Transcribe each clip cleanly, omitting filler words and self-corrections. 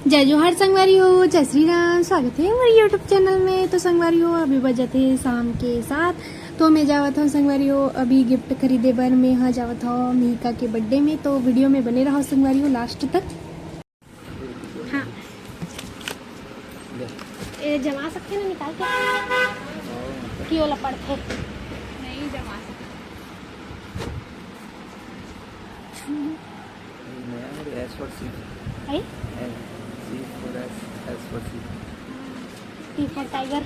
जय जोहार संगवारी हो, जय श्री राम। स्वागत है हमारे यूट्यूब चैनल में। तो संगवारी हो अभी बजत है शाम के 7। तो मैं जावत हूँ संगवारी हो अभी गिफ्ट खरीदे बर। मैं यहाँ जावत हूँ मिहिका के बर्थडे में। तो वीडियो में बने रहो संगवारी हो लास्ट तक। हाँ ये जमा सकते ना निकाल के कि वाला पड़ते नहीं जमा टाइगर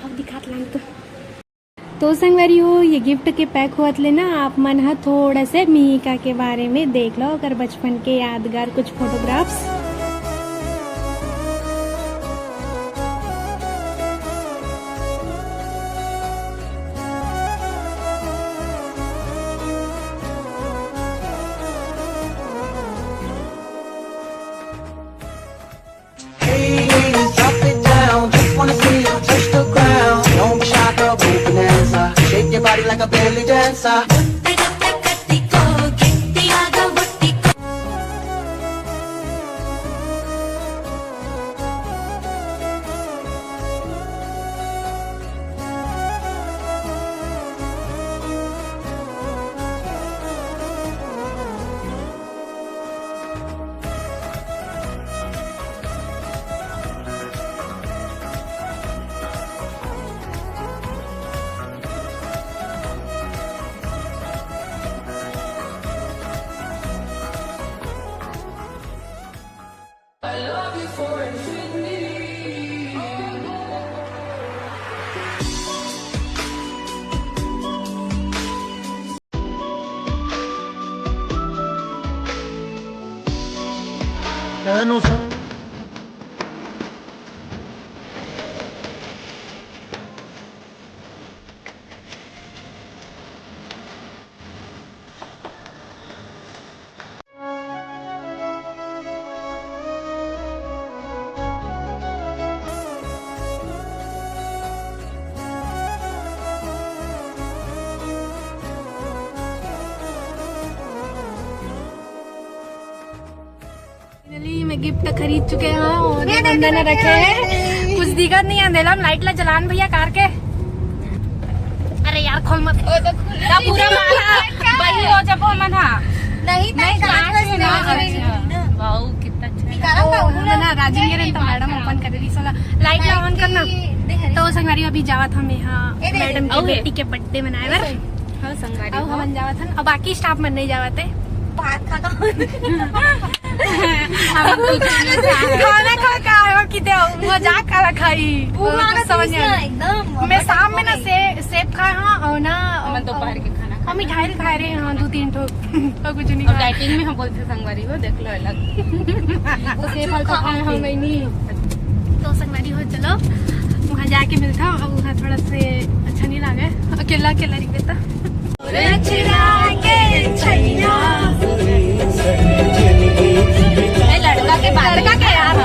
अब दिखात लाइन तो संगवारी हो ये गिफ्ट के पैक हुआ लेना आप मन हा थोड़ा से मिहिका के बारे में देख लो अगर बचपन के यादगार कुछ photographs. Body like a belly dancer. मैं गिफ्ट खरीद चुके हैं और बंधन रखे हैं। कुछ दिक्कत नहीं है दिलम लाइट ला जलान भैया कार के। अरे यार खोल मत पूरा वही हो जब मन नहीं वाओ कितना अच्छा ना राजेंद्र तो मैडम ओपन कर रही साला लाइट ला ऑन करना। तो संगवारी अभी जावत हम यहाँ मैडम की बेटी के बर्थडे मनाए बर। हां संगवारी हम जावत हन और बाकी स्टाफ मन नहीं जावत है। भात खा खाना खा कि मजाक कर खाई समझ एकदम। मैं शाम में ना सेब खाए हाँ और ना दोपहर के खाना हम मिठाई खाए रहे हाँ 2-3 ठो तो कुछ नहीं। डाइटिंग में हम बोलते संगवारी हो देख लो अलग तो सेब फल खाए हम नहीं। तो संगवारी हो चलो वहाँ जाके मिलता हूँ। अब वहाँ थोड़ा से अच्छा नहीं लगे अकेला अकेला नहीं देता। लड़का के यार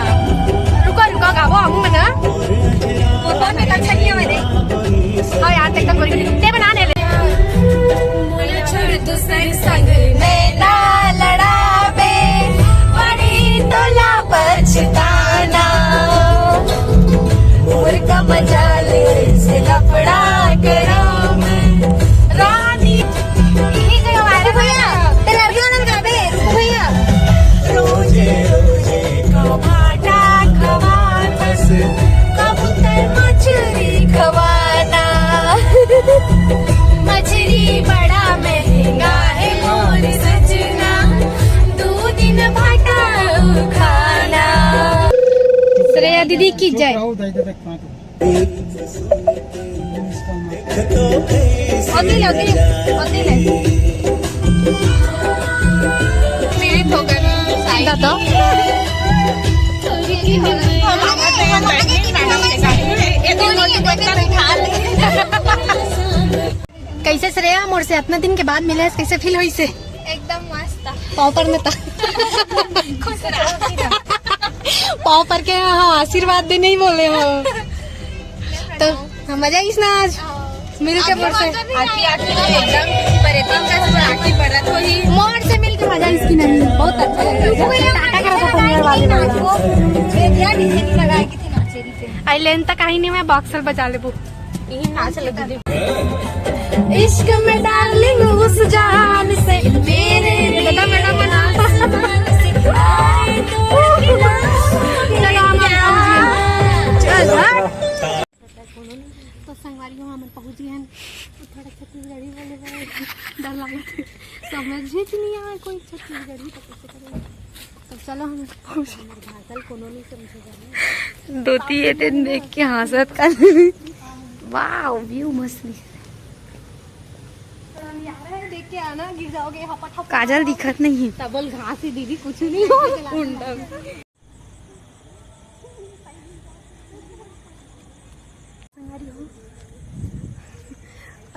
रुको रुको गावो हम मना फोटो में अच्छा नहीं है मैंने। हाँ यार तक कोई नहीं बनाने ले मुझे छोड़ तू संग में ना लड़ावे बड़ी तोला पछताना मोर का मजा ले से लफड़ा करो मैं रानी यही जगह वाले भैया तेरे लड़कियों ने गावे भैया रोजे भाटा खवाना कबूतर मछली खवाना मछली बड़ा महंगा है मोर सजना 2 दिन भाटा खाना। श्रेया दीदी की जय। कैसे श्रेया मोर से इतना दिन के बाद मिले कैसे फील हुई से? एकदम मस्त पाँव पर में खुश रहो। पाँव पर के हाँ आशीर्वाद दे नहीं बोले हो तो मजा आई ना आज मिल के मोर से एकदम पर्यटन का आखिर बढ़त हो ही मोर से मिल के मजा इसकी नहीं बहुत अच्छा लगा। वो बेटिया डीजे नहीं लगाई की थी नाचेरी से आई लेन तक आई नहीं, मैं बॉक्सर बजा ले वो यही नाच लगी थी। इश्क में डार्लिंग उस जान से मेरे दादा मेरा मना चल तो संगवारी हम पहुंच गए हैं। थोड़ा छत्तीसगढ़ी बोले डर लगा समझ ही नहीं आया कोई छत्तीसगढ़ी तो कैसे करेंगे। तो चलो हम भाषा कोनो नहीं समझेगा। दोती ये दिन देख के हंसत कर वाह व्यू मस्त देख के आना, गिर जाओगे। काजल दिखत नहीं है, डबल घास ही दीदी कुछ नहीं हो।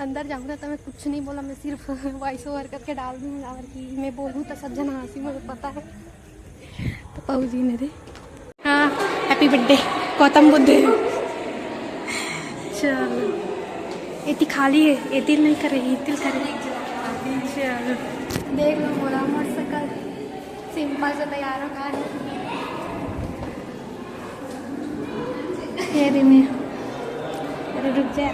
अंदर जाऊँगा तो मैं कुछ नहीं बोला, मैं सिर्फ वॉइस ओवर करके डाल दूँगा और कि मैं बोलूँ तो सब जन हंसी, मुझे पता है। तो पाऊ जी मेरे हाँ हैप्पी बर्थडे गौतम बुद्ध। चलो इतनी खाली है, इतिल नहीं करे, इतिल करे। चलो देख लो मोला मोटरसाइकिल सिंपल से तैयार होगा है। ये रे मैं अरे रुक जा।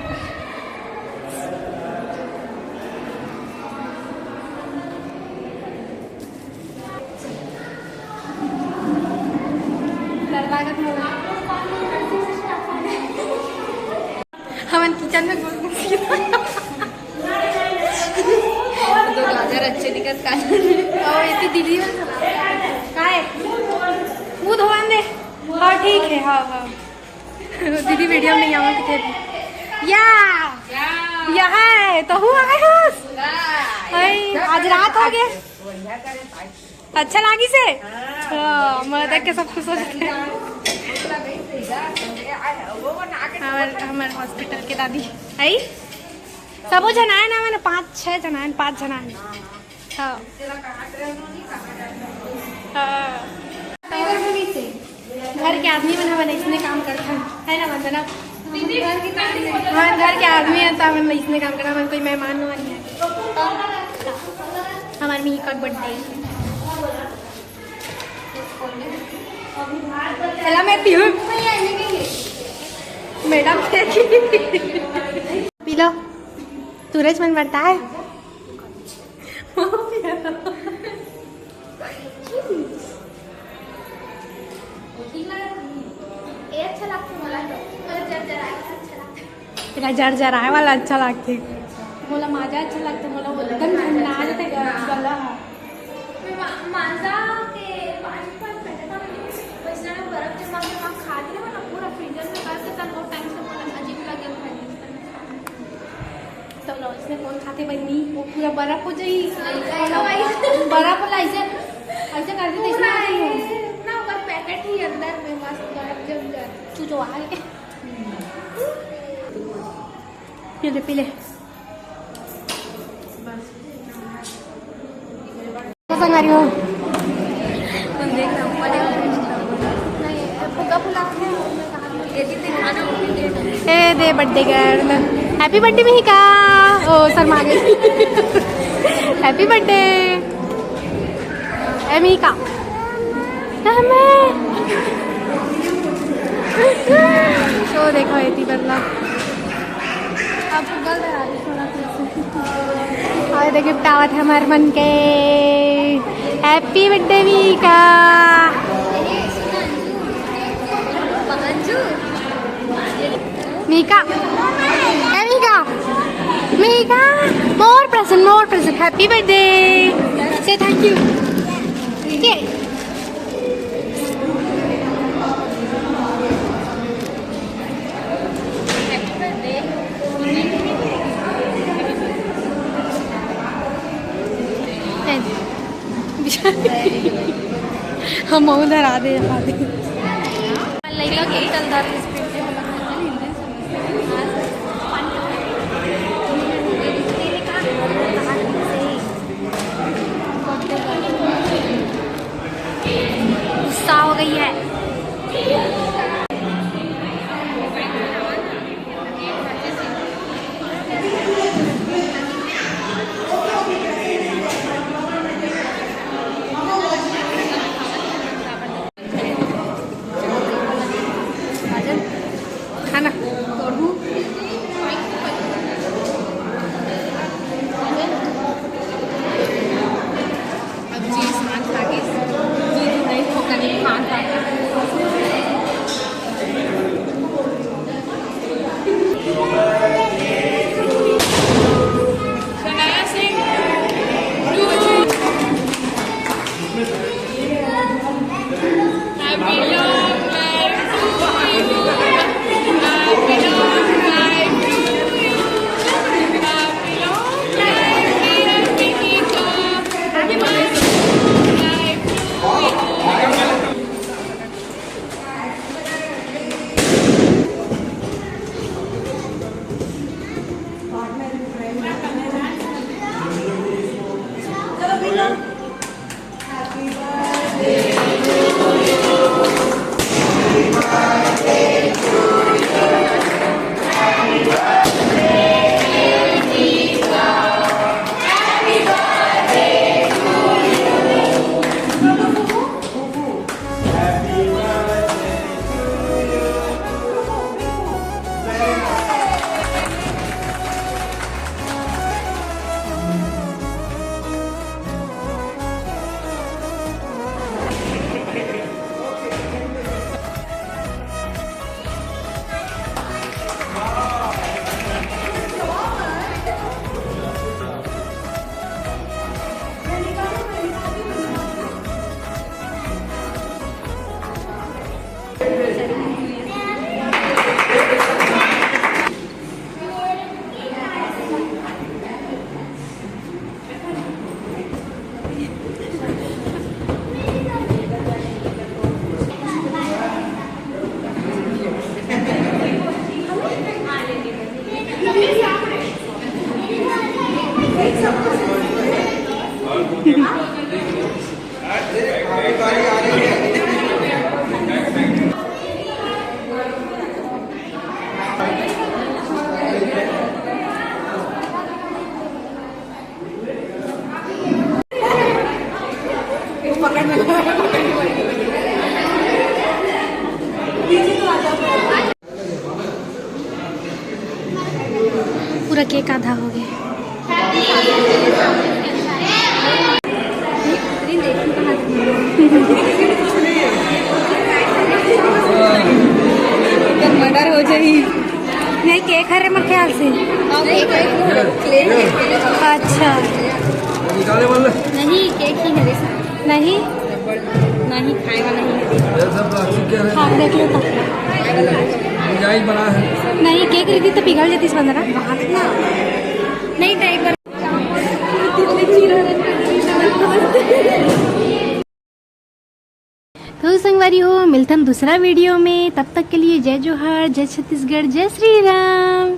हम किचन में 2 गाजर अच्छे दिखत का इतनी दीदी काय मुँह धोवन दे। हाँ ठीक है। हाँ हाँ दीदी वीडियो में यहाँ कितने या है तो हुआ है आज रात हो गए। अच्छा लागी से मैं देख के सब खुश हो जाते हैं। हमारे हॉस्पिटल के दादी आई सब जना है ना, मैंने 5-6 जना है, 5 जना है। हाँ घर के आदमी बना बना इसने काम करता है ना वंदना। हाँ घर के आदमी है तो मैं इसने काम करना, मैं कोई मेहमान नहीं है। हमारे मी का बर्थडे चला मैं पीऊँ मैडम पी लो। सूरज मन बढ़ता है। तेरा जर जराए वाला अच्छा लगते, बोला माझा अच्छा लगता, बोला एकदम ठंडा आ जाते गला। माझा के पानी पर बैठा था वैसे ना बर्फ जमा के वहाँ खा दिया ना पूरा फ्रीजर में कर देता बहुत टाइम से, बोला अजीब लगे खाने। तो इसने कौन खाते बनी वो पूरा बर्फ हो जाई बर्फ वाला ऐसे ऐसे कर देते इसमें ना ऊपर पैकेट ही अंदर में मस्त बर्फ जम जाए तू जो आए पीले पीले तो संगारी हो ए दे birthday girl happy birthday Mihika. ओ शर्मा गई। हैप्पी बर्थडे ए मिहिका। शो देखो इतनी बदला अब गल और देखिए गिफ्ट है हमारे मन के। Happy birthday Mihika. मिहिका मिहिका मिहिका मोर प्रेजेंट हैप्पी बर्थडे से थैंक यू। ठीक है हम उधर आ दे गुस्सा हो गई है। आधा हो गया। मर्डर हो जाए। नहीं केक है रे मेरे ख्याल से। अच्छा नहीं केक ही है नहीं नहीं खाए वाला नहीं। हाँ देख लो तो। बना है। नहीं केक रहती तो पिघल जाती इस बंदरा। नहीं ट्राई कर। तो संगवारी हो मिलते हम दूसरा वीडियो में, तब तक के लिए जय जोहार, जय छत्तीसगढ़, जय श्री राम।